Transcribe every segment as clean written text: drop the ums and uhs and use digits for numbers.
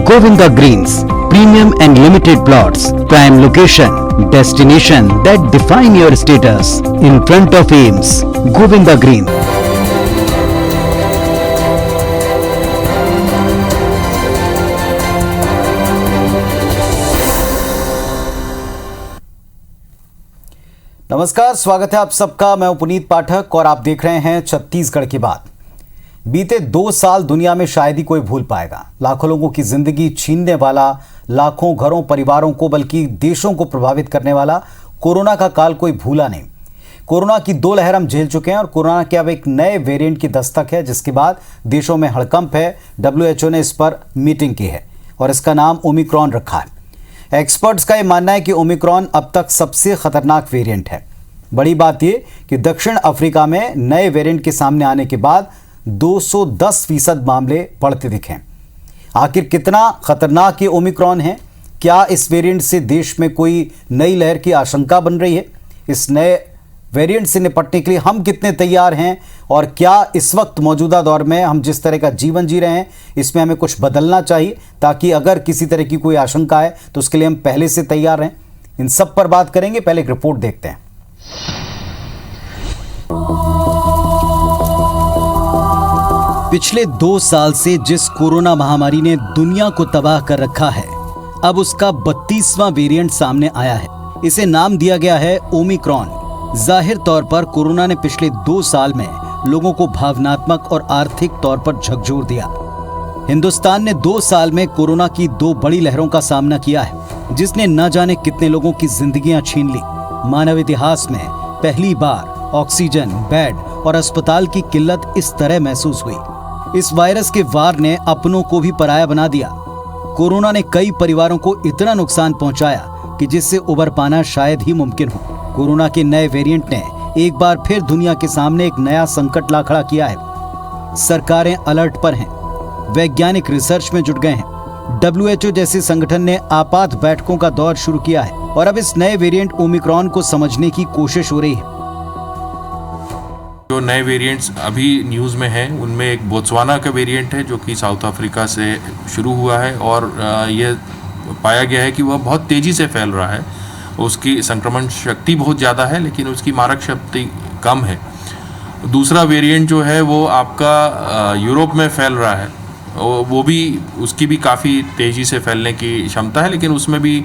Govinda Greens, premium and limited plots, prime location, destination that define your status. In front of Ames, Govinda Green. नमस्कार, स्वागत है आप सबका। मैं हूं पुनीत पाठक और आप देख रहे हैं छत्तीसगढ़ की बात। बीते 2 साल दुनिया में शायद ही कोई भूल पाएगा। लाखों लोगों की जिंदगी छीनने वाला, लाखों घरों परिवारों को बल्कि देशों को प्रभावित करने वाला कोरोना का काल कोई भूला नहीं। कोरोना की 2 लहर हम झेल चुके हैं और कोरोना के अब एक नए वेरिएंट की दस्तक है, जिसके बाद देशों में हड़कंप है। WHO ने इस पर मीटिंग की है और इसका नाम ओमिक्रॉन रखा है। एक्सपर्ट्स का यह मानना है कि ओमिक्रॉन अब तक सबसे खतरनाक वेरिएंट है। बड़ी बात यह कि दक्षिण अफ्रीका में नए वेरिएंट के सामने आने के बाद 210% मामले बढ़ते दिखे। आखिर कितना खतरनाक ये ओमिक्रॉन है? क्या इस वेरिएंट से देश में कोई नई लहर की आशंका बन रही है? इस नए वेरिएंट से निपटने के लिए हम कितने तैयार हैं और क्या इस वक्त मौजूदा दौर में हम जिस तरह का जीवन जी रहे हैं इसमें हमें कुछ बदलना चाहिए, ताकि अगर किसी तरह की कोई आशंका है तो उसके लिए हम पहले से तैयार रहें? इन सब पर बात करेंगे। पहले एक रिपोर्ट देखते हैं। पिछले 2 साल से जिस कोरोना महामारी ने दुनिया को तबाह कर रखा है, अब उसका 32वां वेरिएंट सामने आया है। इसे नाम दिया गया है ओमिक्रॉन। जाहिर तौर पर कोरोना ने पिछले 2 साल में लोगों को भावनात्मक और आर्थिक तौर पर झकझोर दिया। हिंदुस्तान ने 2 साल में कोरोना की 2 बड़ी लहरों का सामना किया है, जिसने न जाने कितने लोगों की जिंदगियां छीन ली। मानव इतिहास में पहली बार ऑक्सीजन, बेड और अस्पताल की किल्लत इस तरह महसूस हुई। इस वायरस के वार ने अपनों को भी पराया बना दिया। कोरोना ने कई परिवारों को इतना नुकसान पहुंचाया कि जिससे उबर पाना शायद ही मुमकिन हो। कोरोना के नए वेरिएंट ने एक बार फिर दुनिया के सामने एक नया संकट ला खड़ा किया है। सरकारें अलर्ट पर हैं, वैज्ञानिक रिसर्च में जुट गए हैं। WHO जैसे संगठन ने आपात बैठकों का दौर शुरू किया है और अब इस नए वेरिएंट ओमिक्रॉन को समझने की कोशिश हो रही है। जो नए वेरिएंट्स अभी न्यूज़ में हैं उनमें एक बोत्सवाना का वेरिएंट है जो कि साउथ अफ्रीका से शुरू हुआ है और यह पाया गया है कि वह बहुत तेज़ी से फैल रहा है। उसकी संक्रमण शक्ति बहुत ज़्यादा है लेकिन उसकी मारक शक्ति कम है। दूसरा वेरिएंट जो है वो आपका यूरोप में फैल रहा है, वो भी उसकी भी काफ़ी तेज़ी से फैलने की क्षमता है, लेकिन उसमें भी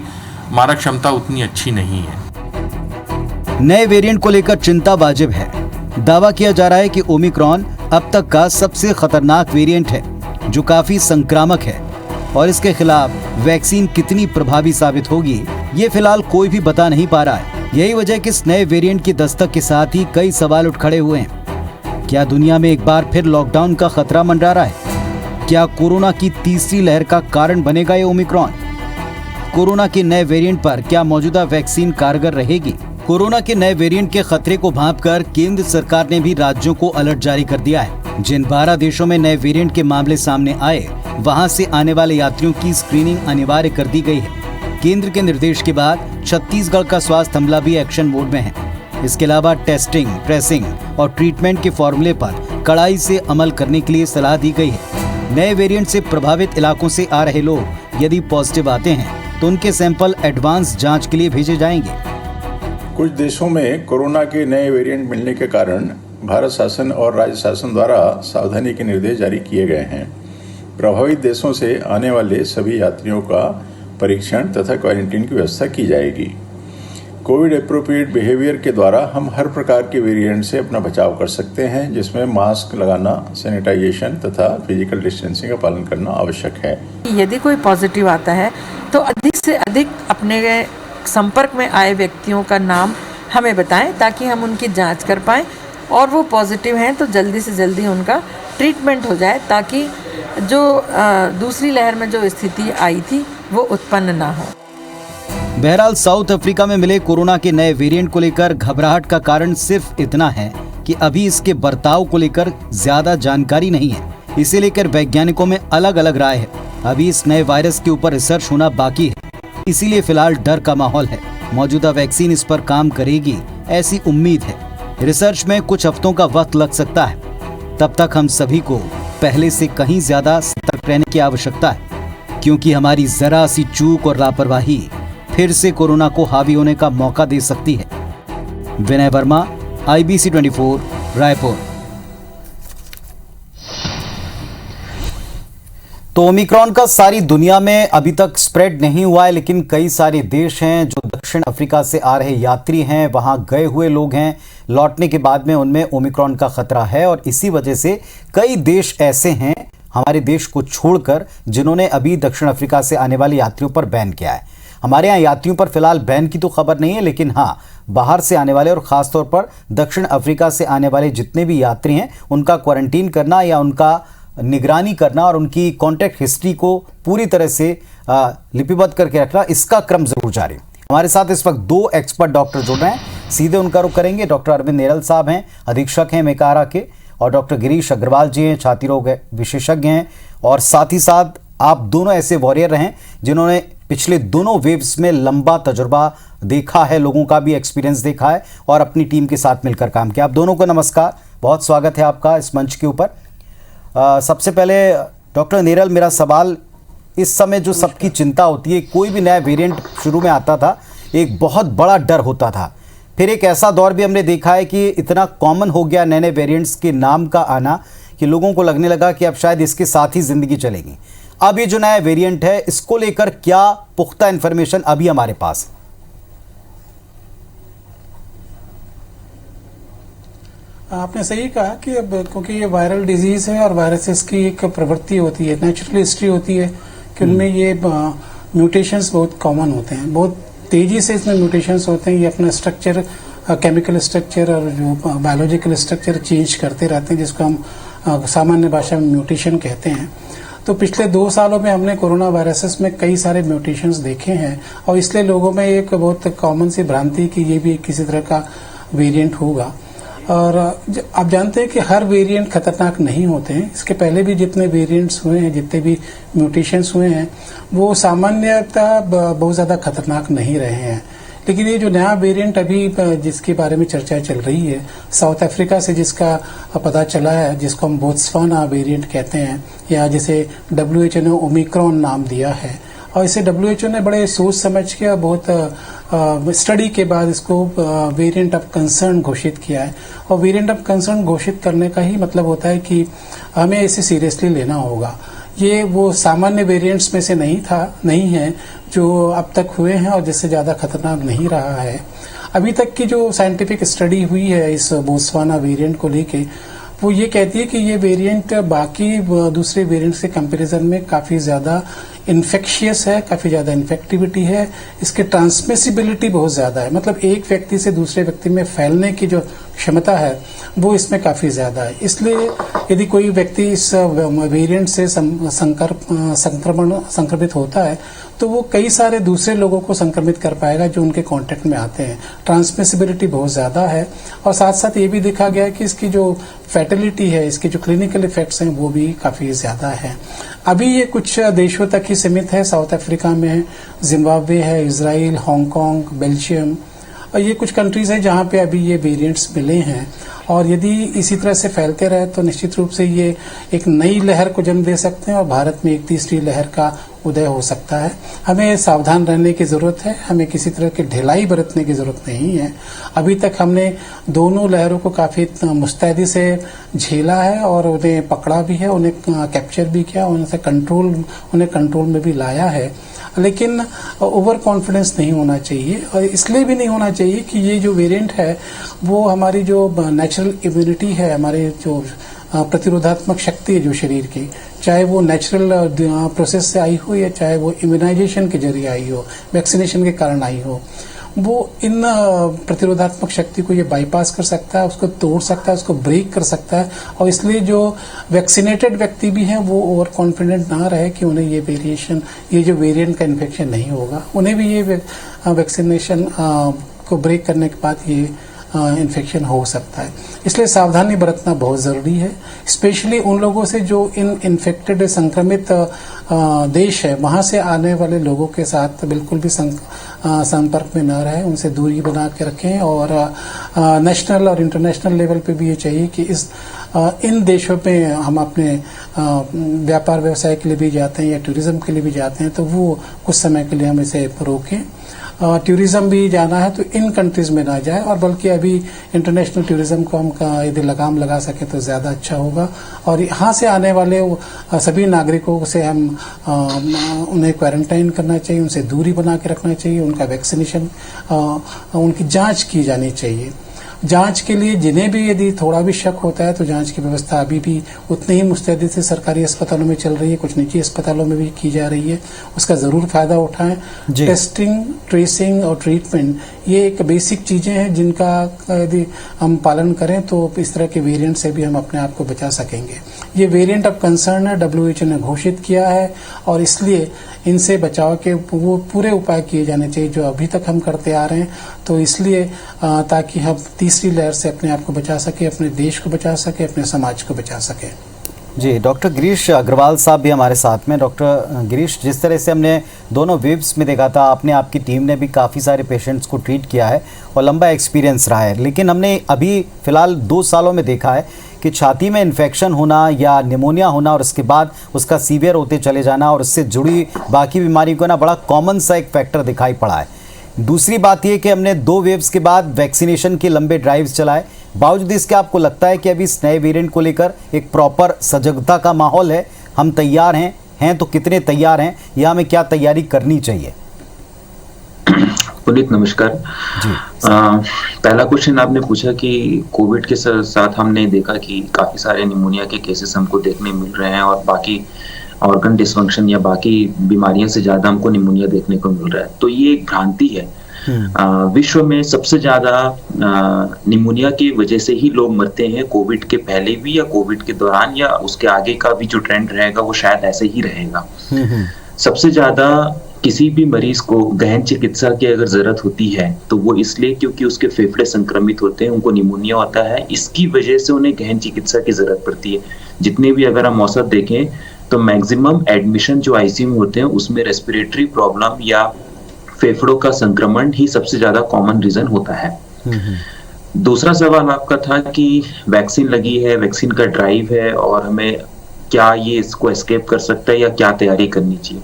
मारक क्षमता उतनी अच्छी नहीं है। नए वेरिएंट को लेकर चिंता वाजिब है। दावा किया जा रहा है कि ओमिक्रॉन अब तक का सबसे खतरनाक वेरिएंट है, जो काफी संक्रामक है और इसके खिलाफ वैक्सीन कितनी प्रभावी साबित होगी ये फिलहाल कोई भी बता नहीं पा रहा है। यही वजह कि इस नए वेरिएंट की दस्तक के साथ ही कई सवाल उठ खड़े हुए हैं। क्या दुनिया में एक बार फिर लॉकडाउन का खतरा मंडरा रहा है? क्या कोरोना की तीसरी लहर का कारण बनेगा ये ओमिक्रॉन? कोरोना के नए वेरिएंट पर क्या मौजूदा वैक्सीन कारगर रहेगी? कोरोना के नए वेरिएंट के खतरे को भांपकर केंद्र सरकार ने भी राज्यों को अलर्ट जारी कर दिया है। जिन 12 देशों में नए वेरिएंट के मामले सामने आए, वहां से आने वाले यात्रियों की स्क्रीनिंग अनिवार्य कर दी गई है। केंद्र के निर्देश के बाद छत्तीसगढ़ का स्वास्थ्य अमला भी एक्शन मोड में है। इसके अलावा टेस्टिंग, ट्रेसिंग और ट्रीटमेंट के फॉर्मूले पर कड़ाई से अमल करने के लिए सलाह दी गई है। नए वेरिएंट से प्रभावित इलाकों से आ रहे लोग यदि पॉजिटिव आते हैं तो उनके सैंपल एडवांस जांच के लिए भेजे जाएंगे। कुछ देशों में कोरोना के नए वेरिएंट मिलने के कारण भारत शासन और राज्य शासन द्वारा सावधानी के निर्देश जारी किए गए हैं। प्रभावित देशों से आने वाले सभी यात्रियों का परीक्षण तथा क्वारंटीन की व्यवस्था की जाएगी। कोविड एप्रोप्रिएट बिहेवियर के द्वारा हम हर प्रकार के वेरिएंट से अपना बचाव कर सकते हैं, जिसमें मास्क लगाना, सैनिटाइजेशन तथा फिजिकल डिस्टेंसिंग का पालन करना आवश्यक है। यदि कोई पॉजिटिव आता है तो अधिक से अधिक अपने संपर्क में आए व्यक्तियों का नाम हमें बताएं, ताकि हम उनकी जांच कर पाएं और वो पॉजिटिव हैं तो जल्दी से जल्दी उनका ट्रीटमेंट हो जाए, ताकि जो दूसरी लहर में जो स्थिति आई थी वो उत्पन्न ना हो। बहरहाल साउथ अफ्रीका में मिले कोरोना के नए वेरिएंट को लेकर घबराहट का कारण सिर्फ इतना है कि अभी इसके बर्ताव को लेकर ज्यादा जानकारी नहीं है। इसे लेकर वैज्ञानिकों में अलग अलग राय है। अभी इस नए वायरस के ऊपर रिसर्च होना बाकी है, इसीलिए फिलहाल डर का माहौल है। मौजूदा वैक्सीन इस पर काम करेगी ऐसी उम्मीद है। रिसर्च में कुछ हफ्तों का वक्त लग सकता है। तब तक हम सभी को पहले से कहीं ज्यादा सतर्क रहने की आवश्यकता है। क्योंकि हमारी जरा सी चूक और लापरवाही फिर से कोरोना को हावी होने का मौका दे सकती है। विनय वर्मा, IBC 24, रायपुर। तो ओमिक्रॉन का सारी दुनिया में अभी तक स्प्रेड नहीं हुआ है, लेकिन कई सारे देश हैं जो दक्षिण अफ्रीका से आ रहे यात्री हैं, वहां गए हुए लोग हैं, लौटने के बाद में उनमें ओमिक्रॉन का खतरा है। और इसी वजह से कई देश ऐसे हैं हमारे देश को छोड़कर जिन्होंने अभी दक्षिण अफ्रीका से आने वाले यात्रियों पर बैन किया है। हमारे यहाँ यात्रियों पर फिलहाल बैन की तो खबर नहीं है, लेकिन हाँ, बाहर से आने वाले और खासतौर पर दक्षिण अफ्रीका से आने वाले जितने भी यात्री हैं उनका क्वारंटीन करना या उनका निगरानी करना और उनकी कॉन्टैक्ट हिस्ट्री को पूरी तरह से लिपिबद्ध करके रखना, इसका क्रम जरूर जारी। हमारे साथ इस वक्त 2 एक्सपर्ट डॉक्टर जुड़ रहे हैं, सीधे उनका रुख करेंगे। डॉक्टर अरविंद नेरल साहब हैं, अधीक्षक हैं मेकाहारा के, और डॉक्टर गिरीश अग्रवाल जी हैं, छाती रोग विशेषज्ञ हैं। और साथ ही साथ आप दोनों ऐसे वॉरियर हैं जिन्होंने पिछले दोनों वेव्स में लंबा तजुर्बा देखा है, लोगों का भी एक्सपीरियंस देखा है और अपनी टीम के साथ मिलकर काम किया। आप दोनों को नमस्कार, बहुत स्वागत है आपका इस मंच के ऊपर। सबसे पहले डॉक्टर नेरल, मेरा सवाल, इस समय जो सबकी चिंता होती है, कोई भी नया वेरिएंट शुरू में आता था, एक बहुत बड़ा डर होता था। फिर एक ऐसा दौर भी हमने देखा है कि इतना कॉमन हो गया नए नए वेरिएंट्स के नाम का आना कि लोगों को लगने लगा कि अब शायद इसके साथ ही जिंदगी चलेगी। अब ये जो नया वेरिएंट है, इसको लेकर क्या पुख्ता इंफॉर्मेशन अभी हमारे पास है? आपने सही कहा कि अब क्योंकि ये वायरल डिजीज है और वायरसेस की एक प्रवृत्ति होती है, नेचुरल हिस्ट्री होती है कि उनमें ये म्यूटेशंस बहुत कॉमन होते हैं, बहुत तेजी से इसमें म्यूटेशंस होते हैं। ये अपना स्ट्रक्चर, केमिकल स्ट्रक्चर और जो बायोलॉजिकल स्ट्रक्चर चेंज करते रहते हैं, जिसको हम सामान्य भाषा में म्यूटेशन कहते हैं। तो पिछले 2 सालों में हमने कोरोना वायरसेस में कई सारे म्यूटेशंस देखे हैं और इसलिए लोगों में एक बहुत कॉमन सी भ्रांति कि ये भी किसी तरह का वेरिएंट होगा। और आप जानते हैं कि हर वेरिएंट खतरनाक नहीं होते हैं। इसके पहले भी जितने वेरिएंट्स हुए हैं, जितने भी म्यूटेशंस हुए हैं, वो सामान्यतः बहुत ज़्यादा खतरनाक नहीं रहे हैं। लेकिन ये जो नया वेरिएंट अभी जिसके बारे में चर्चा चल रही है, साउथ अफ्रीका से जिसका पता चला है, जिसको हम बोत्सवाना वेरिएंट कहते हैं, या जिसे WHO ने ओमिक्रॉन नाम दिया है, और इसे WHO ने बड़े सोच समझ के बहुत स्टडी के बाद इसको वेरिएंट ऑफ कंसर्न घोषित किया है। और वेरिएंट ऑफ कंसर्न घोषित करने का ही मतलब होता है कि हमें इसे सीरियसली लेना होगा। ये वो सामान्य वेरिएंट्स में से नहीं है जो अब तक हुए हैं और जिससे ज़्यादा खतरनाक नहीं रहा है। अभी तक की जो साइंटिफिक स्टडी हुई है इस बोत्सवाना वेरिएंट को लेके, वो ये कहती है कि ये वेरिएंट बाकी दूसरे वेरिएंट्स के कंपैरिजन में काफ़ी ज़्यादा इन्फेक्शियस है, काफ़ी ज़्यादा इन्फेक्टिविटी है, इसकी ट्रांसमिसिबिलिटी बहुत ज़्यादा है। मतलब एक व्यक्ति से दूसरे व्यक्ति में फैलने की जो क्षमता है वो इसमें काफ़ी ज़्यादा है। इसलिए यदि कोई व्यक्ति इस वेरिएंट से संक्रमित होता है तो वो कई सारे दूसरे लोगों को संक्रमित कर पाएगा जो उनके कांटेक्ट में आते हैं। ट्रांसमिसिबिलिटी बहुत ज़्यादा है और साथ साथ ये भी देखा गया है कि इसकी जो फैटिलिटी है, इसके जो क्लिनिकल इफेक्ट्स हैं, वो भी काफ़ी ज़्यादा है। अभी ये कुछ देशों तक ही सीमित है। साउथ अफ्रीका में जिम्बाब्वे है, इजराइल, हांगकांग, बेल्जियम, और ये कुछ कंट्रीज हैं जहाँ पे अभी ये वेरिएंट्स मिले हैं। और यदि इसी तरह से फैलते रहे तो निश्चित रूप से ये एक नई लहर को जन्म दे सकते हैं और भारत में एक तीसरी लहर का उदय हो सकता है। हमें सावधान रहने की ज़रूरत है, हमें किसी तरह की ढिलाई बरतने की ज़रूरत नहीं है। अभी तक हमने दोनों लहरों को काफ़ी मुस्तैदी से झेला है और उन्हें पकड़ा भी है, उन्हें कैप्चर भी किया, उन्हें कंट्रोल में भी लाया है। लेकिन ओवर कॉन्फिडेंस नहीं होना चाहिए, और इसलिए भी नहीं होना चाहिए कि ये जो वेरिएंट है वो हमारी जो नेचुरल इम्यूनिटी है, हमारे जो प्रतिरोधात्मक शक्ति है जो शरीर की, चाहे वो नेचुरल प्रोसेस से आई हो या चाहे वो इम्यूनाइजेशन के जरिए आई हो, वैक्सीनेशन के कारण आई हो, वो इन प्रतिरोधात्मक शक्ति को ये बाईपास कर सकता है, उसको तोड़ सकता है, उसको ब्रेक कर सकता है। और इसलिए जो वैक्सीनेटेड व्यक्ति भी हैं वो ओवर कॉन्फिडेंट ना रहे कि उन्हें ये जो वेरिएंट का इन्फेक्शन नहीं होगा। उन्हें भी ये वैक्सीनेशन को ब्रेक करने के बाद ये इन्फेक्शन हो सकता है। इसलिए सावधानी बरतना बहुत ज़रूरी है, स्पेशली उन लोगों से जो इन इन्फेक्टेड संक्रमित देश है वहाँ से आने वाले लोगों के साथ बिल्कुल भी संपर्क में न रहे, उनसे दूरी बना के रखें। और नेशनल और इंटरनेशनल लेवल पे भी ये चाहिए कि इन देशों पे हम अपने व्यापार व्यवसाय के लिए भी जाते हैं या टूरिज्म के लिए भी जाते हैं तो वो कुछ समय के लिए हम इसे रोकें। टूरिज्म भी जाना है तो इन कंट्रीज में ना जाए, और बल्कि अभी इंटरनेशनल टूरिज्म को हम यदि लगाम लगा सके तो ज़्यादा अच्छा होगा। और यहाँ से आने वाले सभी नागरिकों से हम उन्हें क्वारंटाइन करना चाहिए, उनसे दूरी बना के रखना चाहिए, उनका वैक्सीनेशन उनकी जांच की जानी चाहिए। जांच के लिए जिन्हें भी यदि थोड़ा भी शक होता है तो जांच की व्यवस्था अभी भी उतनी ही मुस्तैदी से सरकारी अस्पतालों में चल रही है, कुछ निजी अस्पतालों में भी की जा रही है, उसका ज़रूर फायदा उठाएं। टेस्टिंग, ट्रेसिंग और ट्रीटमेंट ये एक बेसिक चीज़ें हैं जिनका यदि हम पालन करें तो इस तरह के वेरिएंट से भी हम अपने आप को बचा सकेंगे। ये वेरिएंट ऑफ कंसर्न है, WHO ने घोषित किया है और इसलिए इनसे बचाव के वो पूरे उपाय किए जाने चाहिए जो अभी तक हम करते आ रहे हैं। तो इसलिए ताकि हम तीसरी लहर से अपने आप को बचा सके, अपने देश को बचा सके, अपने समाज को बचा सके। जी, डॉक्टर गिरीश अग्रवाल साहब भी हमारे साथ में। डॉक्टर गिरीश, जिस तरह से हमने दोनों वेव्स में देखा था, आपकी टीम ने भी काफ़ी सारे पेशेंट्स को ट्रीट किया है और लंबा एक्सपीरियंस रहा है, लेकिन हमने अभी फ़िलहाल 2 सालों में देखा है कि छाती में इन्फेक्शन होना या निमोनिया होना और उसके बाद उसका सीवियर होते चले जाना और उससे जुड़ी बाकी बीमारी को ना बड़ा कॉमन सा एक फैक्टर दिखाई पड़ा है। दूसरी बात ये कि हमने 2 वेव्स के बाद वैक्सीनेशन के लंबे ड्राइव्स चलाए, बावजूद इसके आपको लगता है कि अभी इस नए वेरिएंट को लेकर एक प्रॉपर सजगता का माहौल है? हम तैयार हैं तो कितने तैयार हैं या हमें क्या तैयारी करनी चाहिए? पुनीत नमस्कार जी। पहला क्वेश्चन आपने पूछा कि कोविड के साथ हमने देखा कि काफी सारे निमोनिया के केसेस हमको देखने मिल रहे हैं और बाकी ऑर्गन डिसफंक्शन या बाकी बीमारियों से ज्यादा हमको निमोनिया देखने को मिल रहा है। तो ये एक भ्रांति है। विश्व में सबसे ज्यादा निमोनिया की वजह से ही लोग मरते हैं, कोविड के पहले भी या कोविड के दौरान या उसके आगे का भी जो ट्रेंड रहेगा वो शायद ऐसे ही रहेगा। सबसे ज्यादा किसी भी मरीज को गहन चिकित्सा की अगर जरूरत होती है तो वो इसलिए क्योंकि उसके फेफड़े संक्रमित होते हैं, उनको निमोनिया होता है, इसकी वजह से उन्हें गहन चिकित्सा की जरूरत पड़ती है। जितने भी अगर हम औसत देखें तो मैक्सिमम एडमिशन जो आईसीयू में होते हैं उसमें रेस्पिरेटरी प्रॉब्लम या फेफड़ों का संक्रमण ही सबसे ज्यादा कॉमन रीजन होता है। दूसरा सवाल आपका था कि वैक्सीन लगी है, वैक्सीन का ड्राइव है और हमें क्या ये इसको एस्केप कर सकता है या क्या तैयारी करनी चाहिए।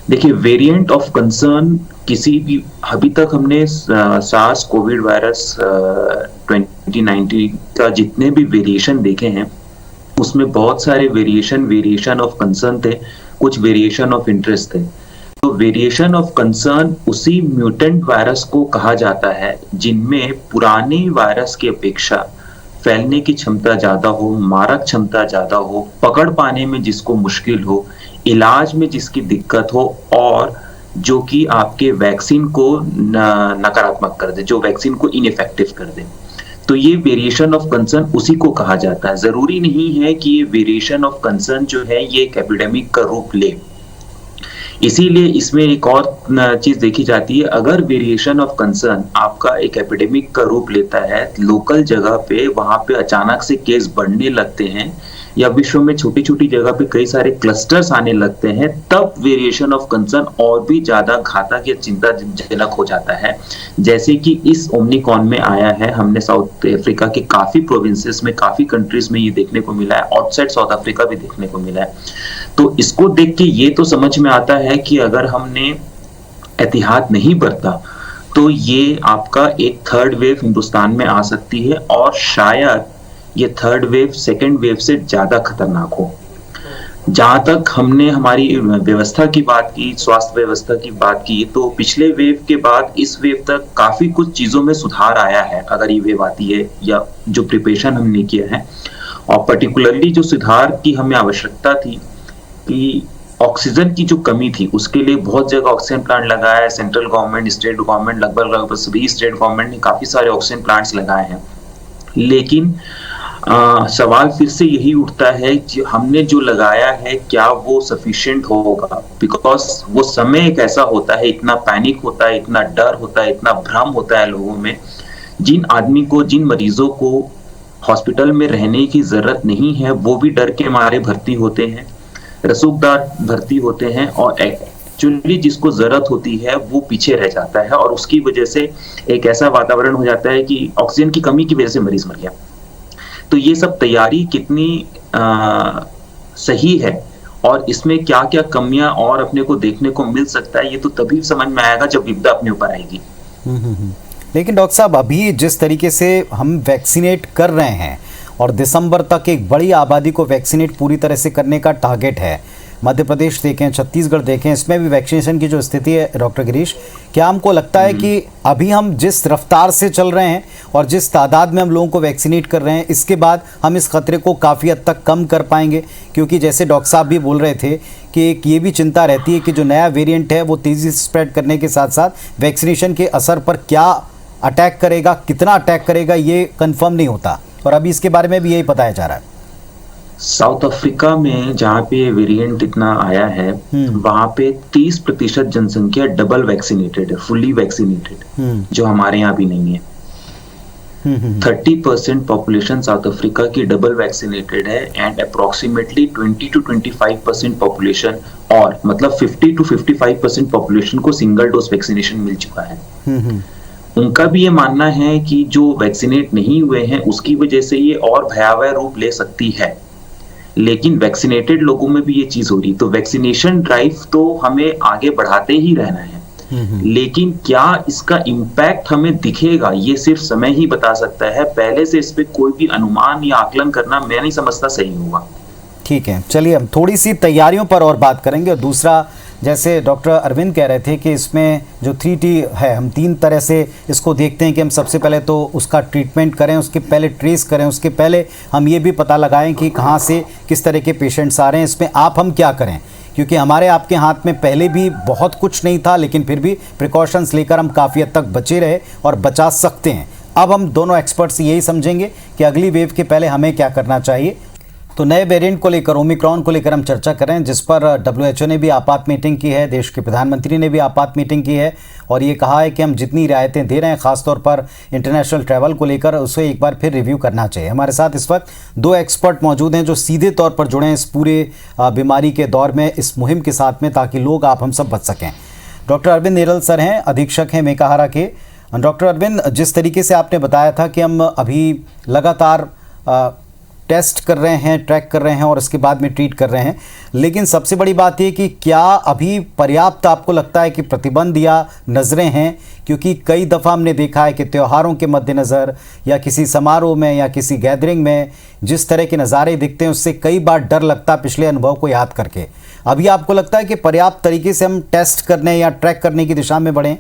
देखिए, वेरिएंट ऑफ कंसर्न किसी भी अभी तक हमने सार्स कोविड वायरस 2019 का जितने भी वेरिएशन देखे हैं उसमें बहुत सारे वेरिएशन ऑफ कंसर्न थे, कुछ वेरिएशन ऑफ इंटरेस्ट थे। तो वेरिएशन ऑफ कंसर्न उसी म्यूटेंट वायरस को कहा जाता है जिनमें पुराने वायरस की अपेक्षा फैलने की क्षमता ज्यादा हो, मारक क्षमता ज्यादा हो, पकड़ पाने में जिसको मुश्किल हो, इलाज में जिसकी दिक्कत हो और जो कि आपके वैक्सीन को नकारात्मक कर दे, जो वैक्सीन को इनइफेक्टिव कर दे। तो ये वेरिएशन ऑफ कंसर्न उसी को कहा जाता है। जरूरी नहीं है कि ये वेरिएशन ऑफ कंसर्न जो है ये एक एपिडेमिक का रूप ले। इसीलिए इसमें एक और चीज देखी जाती है, अगर वेरिएशन ऑफ कंसर्न आपका एक एपिडेमिक का रूप लेता है, लोकल जगह पे वहां पे अचानक से केस बढ़ने लगते हैं या विश्व में छोटी छोटी जगह पे कई सारे क्लस्टर्स आने लगते हैं, तब वेरिएशन ऑफ कंसर्न और भी ज्यादा घातक या चिंताजनक हो जाता है। जैसे कि इस ओमिक्रॉन में आया है, हमने साउथ अफ्रीका के काफी प्रोविंसेस में, काफी कंट्रीज में ये देखने को मिला है, आउटसाइड साउथ अफ्रीका भी देखने को मिला है। तो इसको देख के ये तो समझ में आता है कि अगर हमने एहतियात नहीं बरता तो ये आपका एक थर्ड वेव हिंदुस्तान में आ सकती है और शायद ये थर्ड वेव सेकेंड वेव से ज्यादा खतरनाक हो। जहां तक हमने हमारी व्यवस्था की बात की, स्वास्थ्य व्यवस्था की बात की, तो पिछले वेव के बाद इस वेव तक काफी कुछ चीजों में सुधार आया है अगर ये वेव आती है या जो प्रिपरेशन हमने किया है। और पर्टिकुलरली जो सुधार की हमें आवश्यकता थी कि ऑक्सीजन की जो कमी थी उसके लिए बहुत जगह ऑक्सीजन प्लांट लगाया है। सेंट्रल गवर्नमेंट, स्टेट गवर्नमेंट, लगभग सभी स्टेट गवर्नमेंट ने काफी सारे ऑक्सीजन प्लांट्स लगाए हैं। लेकिन सवाल फिर से यही उठता है कि हमने जो लगाया है क्या वो सफिशिएंट होगा, बिकॉज वो समय एक ऐसा होता है, इतना पैनिक होता है, इतना डर होता है, इतना भ्रम होता है लोगों में। जिन मरीजों को हॉस्पिटल में रहने की जरूरत नहीं है वो भी डर के मारे भर्ती होते हैं। रसूखदार भर्ती होते हैं और एक्चुअली जिसको जरूरत होती है वो पीछे रह जाता है और उसकी वजह से एक ऐसा वातावरण हो जाता है कि ऑक्सीजन की कमी की वजह से मरीज मर गया। तो ये सब तैयारी कितनी सही है और इसमें क्या क्या कमियां और अपने को देखने को मिल सकता है, ये तो तभी समझ में आएगा जब विपदा अपने ऊपर आएगी। लेकिन डॉक्टर साहब, अभी जिस तरीके से हम वैक्सीनेट कर रहे हैं और दिसंबर तक एक बड़ी आबादी को वैक्सीनेट पूरी तरह से करने का टारगेट है, मध्य प्रदेश देखें, छत्तीसगढ़ देखें, इसमें भी वैक्सीनेशन की जो स्थिति है डॉक्टर गिरीश, क्या हमको लगता है कि अभी हम जिस रफ्तार से चल रहे हैं और जिस तादाद में हम लोगों को वैक्सीनेट कर रहे हैं, इसके बाद हम इस खतरे को काफ़ी हद तक कम कर पाएंगे? क्योंकि जैसे डॉक्टर साहब भी बोल रहे थे कि एक ये भी चिंता रहती है कि जो नया वेरिएंट है वो तेज़ी से स्प्रेड करने के साथ साथ वैक्सीनेशन के असर पर क्या अटैक करेगा, कितना अटैक करेगा, ये कंफर्म नहीं होता, और अभी इसके बारे में भी यही बताया जा रहा है। साउथ अफ्रीका में जहाँ पे वेरिएंट इतना आया है वहां पे 30% जनसंख्या डबल वैक्सीनेटेड है, फुल्ली वैक्सीनेटेड, जो हमारे यहाँ भी नहीं है। 30% पॉपुलेशन साउथ अफ्रीका की डबल वैक्सीनेटेड है एंड अप्रोक्सीमेटली 20 to 25% पॉपुलेशन और मतलब 50 to 55% पॉपुलेशन को सिंगल डोज वैक्सीनेशन मिल चुका है। उनका भी ये मानना है कि जो वैक्सीनेट नहीं हुए हैं उसकी वजह से ये और भयावह रूप ले सकती है, लेकिन वैक्सीनेटेड लोगों में भी ये चीज हो रही। तो वैक्सीनेशन ड्राइव तो हमें आगे बढ़ाते ही रहना है, लेकिन क्या इसका इम्पैक्ट हमें दिखेगा ये सिर्फ समय ही बता सकता है। पहले से इस पे कोई भी अनुमान या आकलन करना मैं नहीं समझता सही होगा। ठीक है, चलिए हम थोड़ी सी तैयारियों पर और बात करेंगे। और दूसरा, जैसे डॉक्टर अरविंद कह रहे थे कि इसमें जो 3T है, हम 3 तरह से इसको देखते हैं कि हम सबसे पहले तो उसका ट्रीटमेंट करें, उसके पहले ट्रेस करें, उसके पहले हम ये भी पता लगाएं कि कहाँ से किस तरह के पेशेंट्स आ रहे हैं। इसमें हम क्या करें, क्योंकि हमारे आपके हाथ में पहले भी बहुत कुछ नहीं था, लेकिन फिर भी प्रिकॉशंस लेकर हम काफ़ी हद तक बचे रहे और बचा सकते हैं। अब हम दोनों एक्सपर्ट्स यही समझेंगे कि अगली वेव के पहले हमें क्या करना चाहिए। तो नए वेरिएंट को लेकर, ओमिक्रॉन को लेकर हम चर्चा कर रहे हैं, जिस पर WHO ने भी आपात मीटिंग की है, देश के प्रधानमंत्री ने भी आपात मीटिंग की है और ये कहा है कि हम जितनी रियायतें दे रहे हैं खासतौर पर इंटरनेशनल ट्रैवल को लेकर, उसे एक बार फिर रिव्यू करना चाहिए। हमारे साथ इस वक्त 2 एक्सपर्ट मौजूद हैं जो सीधे तौर पर जुड़े हैं इस पूरे बीमारी के दौर में, इस मुहिम के साथ में, ताकि लोग हम सब बच सकें। डॉक्टर अरविंद नेरल सर हैं, अधीक्षक हैं मेकाहारा के। डॉक्टर अरविंद, जिस तरीके से आपने बताया था कि हम अभी लगातार टेस्ट कर रहे हैं, ट्रैक कर रहे हैं और उसके बाद में ट्रीट कर रहे हैं, लेकिन सबसे बड़ी बात ये कि क्या अभी पर्याप्त आपको लगता है कि प्रतिबंध या नज़रें हैं? क्योंकि कई दफ़ा हमने देखा है कि त्योहारों के मद्देनज़र या किसी समारोह में या किसी गैदरिंग में जिस तरह के नज़ारे दिखते हैं उससे कई बार डर लगता है पिछले अनुभव को याद करके। अभी आपको लगता है कि पर्याप्त तरीके से हम टेस्ट करने या ट्रैक करने की दिशा में बढ़ें?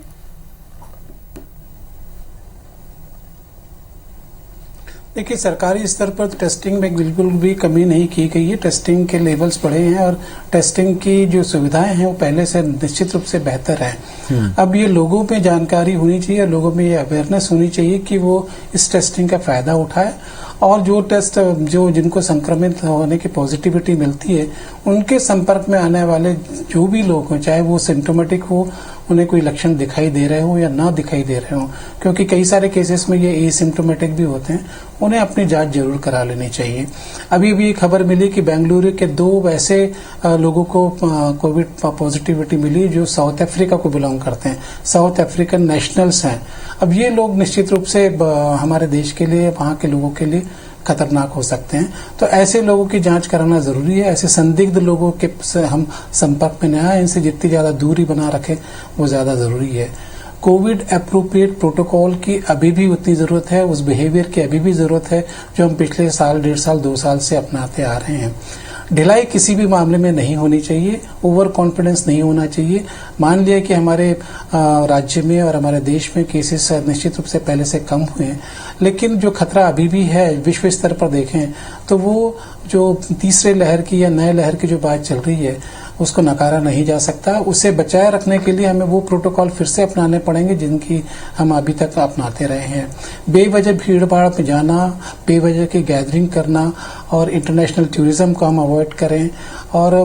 देखिए, सरकारी स्तर पर टेस्टिंग में बिल्कुल भी कमी नहीं की गई है। टेस्टिंग के लेवल्स बढ़े हैं और टेस्टिंग की जो सुविधाएं हैं वो पहले से निश्चित रूप से बेहतर है। अब ये लोगों में जानकारी होनी चाहिए, लोगों में ये अवेयरनेस होनी चाहिए कि वो इस टेस्टिंग का फायदा उठाए और जो टेस्ट जिनको संक्रमित होने की पॉजिटिविटी मिलती है उनके संपर्क में आने वाले जो भी लोग हों, चाहे वो सिम्टोमेटिक हो, उन्हें कोई लक्षण दिखाई दे रहे हो या ना दिखाई दे रहे हो, क्योंकि कई सारे केसेस में ये एसिम्टोमेटिक भी होते हैं, उन्हें अपनी जांच जरूर करा लेनी चाहिए। अभी भी खबर मिली कि बेंगलुरु के 2 वैसे लोगों को कोविड पॉजिटिविटी मिली जो साउथ अफ्रीका को बिलोंग करते हैं, साउथ अफ्रीकन नेशनल्स हैं। अब ये लोग निश्चित रूप से हमारे देश के लिए, वहां के लोगों के लिए खतरनाक हो सकते हैं, तो ऐसे लोगों की जांच कराना जरूरी है। ऐसे संदिग्ध लोगों के से हम संपर्क में न आए, इनसे जितनी ज्यादा दूरी बना रखें वो ज्यादा जरूरी है। कोविड एप्रोप्रिएट प्रोटोकॉल की अभी भी उतनी जरूरत है, उस बिहेवियर की अभी भी जरूरत है जो हम पिछले साल, 1.5 साल, 2 साल से अपनाते आ रहे हैं। ढिलाई किसी भी मामले में नहीं होनी चाहिए, ओवर कॉन्फिडेंस नहीं होना चाहिए। मान लिया कि हमारे राज्य में और हमारे देश में केसेस निश्चित रूप से पहले से कम हुए हैं, लेकिन जो खतरा अभी भी है विश्व स्तर पर देखें तो वो जो तीसरे लहर की या नए लहर की जो बात चल रही है उसको नकारा नहीं जा सकता। उसे बचाए रखने के लिए हमें वो प्रोटोकॉल फिर से अपनाने पड़ेंगे जिनकी हम अभी तक अपनाते रहे हैं। बेवजह भीड़ भाड़ में जाना, बेवजह की गैदरिंग करना और इंटरनेशनल टूरिज्म को हम अवॉइड करें और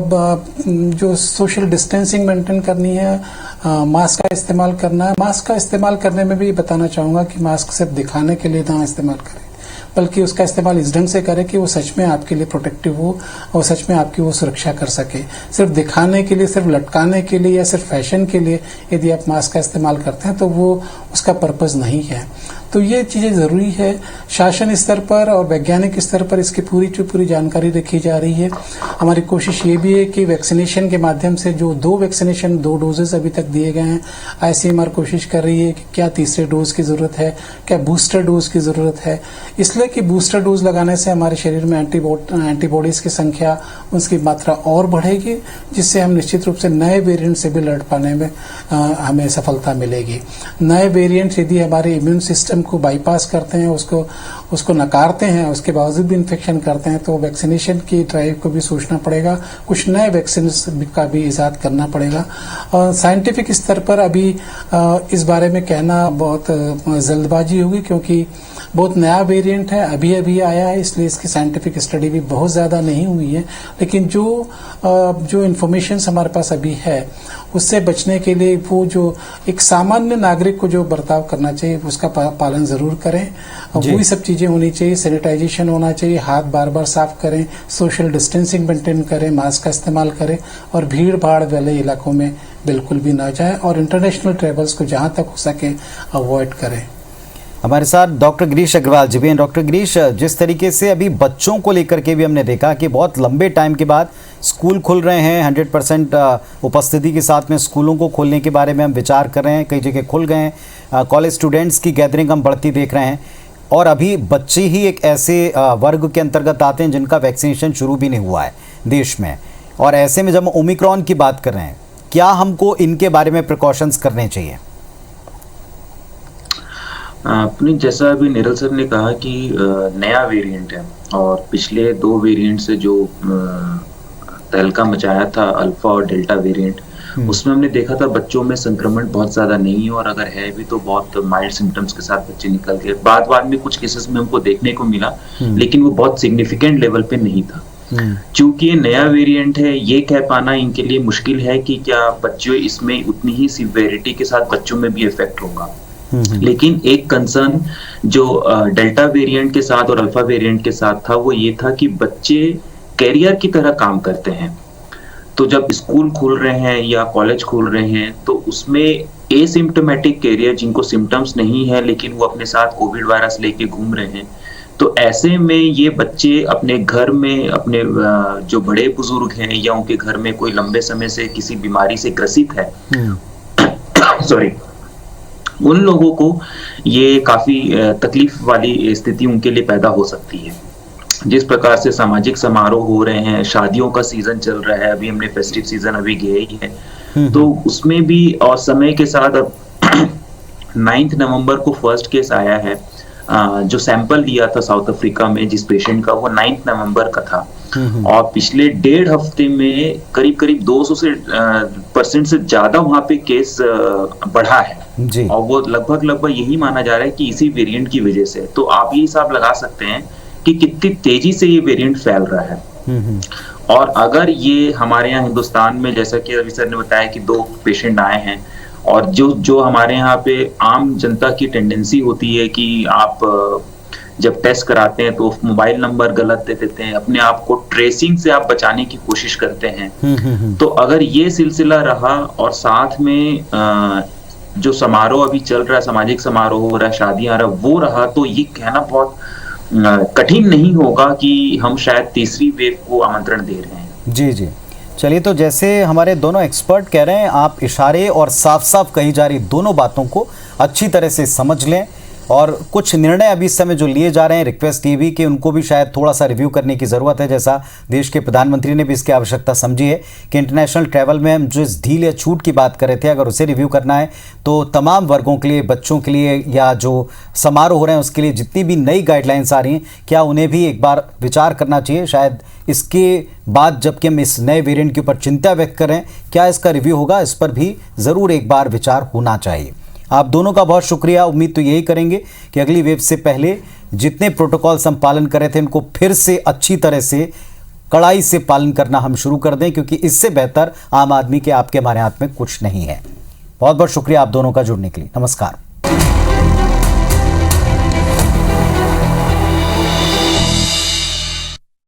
जो सोशल डिस्टेंसिंग मेंटेन करनी है, मास्क का इस्तेमाल करना है। मास्क का इस्तेमाल करने में भी बताना चाहूंगा कि मास्क सिर्फ दिखाने के लिए ना इस्तेमाल करें, बल्कि उसका इस्तेमाल इस ढंग से करें कि वो सच में आपके लिए प्रोटेक्टिव हो और सच में आपकी वो सुरक्षा कर सके। सिर्फ दिखाने के लिए, सिर्फ लटकाने के लिए या सिर्फ फैशन के लिए यदि आप मास्क का इस्तेमाल करते हैं तो वो उसका पर्पस नहीं है। तो ये चीज़ें ज़रूरी है। शासन स्तर पर और वैज्ञानिक स्तर पर इसकी पूरी जानकारी रखी जा रही है। हमारी कोशिश ये भी है कि वैक्सीनेशन के माध्यम से जो 2 डोजेस अभी तक दिए गए हैं, ICMR कोशिश कर रही है कि क्या तीसरे डोज की ज़रूरत है, क्या बूस्टर डोज की ज़रूरत है। इसलिए कि बूस्टर डोज लगाने से हमारे शरीर में एंटीबॉडीज़ की संख्या, उसकी मात्रा और बढ़ेगी, जिससे हम निश्चित रूप से नए वेरिएंट से भी लड़ पाने में हमें सफलता मिलेगी। नए वेरिएंट यदि हमारे इम्यून सिस्टम को बाईपास करते हैं, उसको नकारते हैं, उसके बावजूद भी इन्फेक्शन करते हैं, तो वैक्सीनेशन की ड्राइव को भी सोचना पड़ेगा। कुछ नए वैक्सीन का भी इजाद करना पड़ेगा। और साइंटिफिक स्तर पर अभी इस बारे में कहना बहुत जल्दबाजी होगी, क्योंकि बहुत नया वेरिएंट है, अभी आया है, इसलिए इसकी साइंटिफिक स्टडी भी बहुत ज़्यादा नहीं हुई है। लेकिन जो इन्फॉर्मेशन हमारे पास अभी है, उससे बचने के लिए वो जो एक सामान्य नागरिक को जो बर्ताव करना चाहिए उसका पालन जरूर करें। वही सब चीज़ें होनी चाहिए, सैनिटाइजेशन होना चाहिए, हाथ बार बार साफ करें, सोशल डिस्टेंसिंग मेंटेन करें, मास्क का इस्तेमाल करें और भीड़ भाड़ वाले इलाकों में बिल्कुल भी ना जाएं और इंटरनेशनल ट्रेवल्स को जहाँ तक हो सके अवॉइड करें। हमारे साथ डॉक्टर गिरीश अग्रवाल जी भी हैं। डॉक्टर गिरीश, जिस तरीके से अभी बच्चों को लेकर के भी हमने देखा कि बहुत लंबे टाइम के बाद स्कूल खुल रहे हैं, 100% उपस्थिति के साथ में स्कूलों को खोलने के बारे में हम विचार कर रहे हैं, कई जगह खुल गए हैं, कॉलेज स्टूडेंट्स की गैदरिंग हम बढ़ती देख रहे हैं और अभी बच्चे ही एक ऐसे वर्ग के अंतर्गत आते हैं जिनका वैक्सीनेशन शुरू भी नहीं हुआ है देश में। और ऐसे में जब हम ओमिक्रॉन की बात कर रहे हैं, क्या हमको इनके बारे में प्रिकॉशंस करने चाहिए? अपने जैसा अभी निरल सर ने कहा कि नया वेरिएंट है और पिछले 2 वेरिएंट से जो तहलका मचाया था, अल्फा और डेल्टा वेरिएंट, उसमें हमने देखा था बच्चों में संक्रमण बहुत ज्यादा नहीं है और अगर है भी तो बहुत माइल्ड सिम्टम्स के साथ बच्चे निकल गए। बाद में कुछ केसेस में हमको देखने को मिला, लेकिन वो बहुत सिग्निफिकेंट लेवल पे नहीं था। चूंकि ये नया वेरिएंट है, ये कह पाना इनके लिए मुश्किल है कि क्या बच्चों इसमें उतनी ही सिवियरिटी के साथ बच्चों में भी इफेक्ट होगा। लेकिन एक कंसर्न जो डेल्टा वेरिएंट के साथ और अल्फा वेरिएंट के साथ था वो ये था कि बच्चे कैरियर की तरह काम करते हैं। तो जब स्कूल खुल रहे हैं या कॉलेज खुल रहे हैं तो उसमें एसिम्प्टोमेटिक कैरियर जिनको सिम्टम्स नहीं है लेकिन वो अपने साथ कोविड वायरस लेके घूम रहे हैं, तो ऐसे में ये बच्चे अपने घर में अपने जो बड़े बुजुर्ग हैं या उनके घर में कोई लंबे समय से किसी बीमारी से ग्रसित है सॉरी, उन लोगों को ये काफी तकलीफ वाली स्थिति उनके लिए पैदा हो सकती है। जिस प्रकार से सामाजिक समारोह हो रहे हैं, शादियों का सीजन चल रहा है, अभी हमने फेस्टिव सीजन अभी गया ही है, तो उसमें भी और समय के साथ अब 9 नवंबर को फर्स्ट केस आया है। जो सैंपल लिया था साउथ अफ्रीका में जिस पेशेंट का, वो 9 नवंबर का था और पिछले 1.5 हफ्ते में करीब 200% से ज्यादा वहां पे केस बढ़ा है जी। और वो लगभग यही माना जा रहा है कि इसी वेरिएंट की वजह से। तो आप ये हिसाब लगा सकते हैं कि कितनी तेजी से ये वेरिएंट फैल रहा है। और अगर ये हमारे यहाँ हिंदुस्तान में, जैसा कि रवि सर ने बताया कि 2 पेशेंट आए हैं, और जो हमारे यहाँ पे आम जनता की टेंडेंसी होती है कि आप जब टेस्ट कराते हैं तो मोबाइल नंबर गलत दे देते हैं, अपने आप को ट्रेसिंग से आप बचाने की कोशिश करते हैं। तो अगर ये सिलसिला रहा और साथ में जो समारोह अभी चल रहा है, सामाजिक समारोह हो रहा है, शादियां रहा, वो रहा, तो ये कहना बहुत कठिन नहीं होगा कि हम शायद तीसरी वेव को आमंत्रण दे रहे हैं। जी जी, चलिए, तो जैसे हमारे दोनों एक्सपर्ट कह रहे हैं, आप इशारे और साफ साफ कही जा रही दोनों बातों को अच्छी तरह से समझ लें और कुछ निर्णय अभी इस समय जो लिए जा रहे हैं, रिक्वेस्ट ये भी कि उनको भी शायद थोड़ा सा रिव्यू करने की ज़रूरत है। जैसा देश के प्रधानमंत्री ने भी इसकी आवश्यकता समझी है कि इंटरनेशनल ट्रैवल में हम जो इस ढील या छूट की बात कर रहे थे, अगर उसे रिव्यू करना है तो तमाम वर्गों के लिए, बच्चों के लिए या जो समारोह हो रहे हैं उसके लिए जितनी भी नई गाइडलाइंस आ रही हैं, क्या उन्हें भी एक बार विचार करना चाहिए। शायद इसके बाद जबकि हम इस नए वेरिएंट के ऊपर चिंता व्यक्त करें, क्या इसका रिव्यू होगा, इस पर भी ज़रूर एक बार विचार होना चाहिए। आप दोनों का बहुत शुक्रिया। उम्मीद तो यही करेंगे कि अगली वेव से पहले जितने प्रोटोकॉल्स हम पालन कर रहे थे उनको फिर से अच्छी तरह से कड़ाई से पालन करना हम शुरू कर दें, क्योंकि इससे बेहतर आम आदमी के, आपके, हमारे हाथ में कुछ नहीं है। बहुत बहुत शुक्रिया आप दोनों का जुड़ने के लिए। नमस्कार।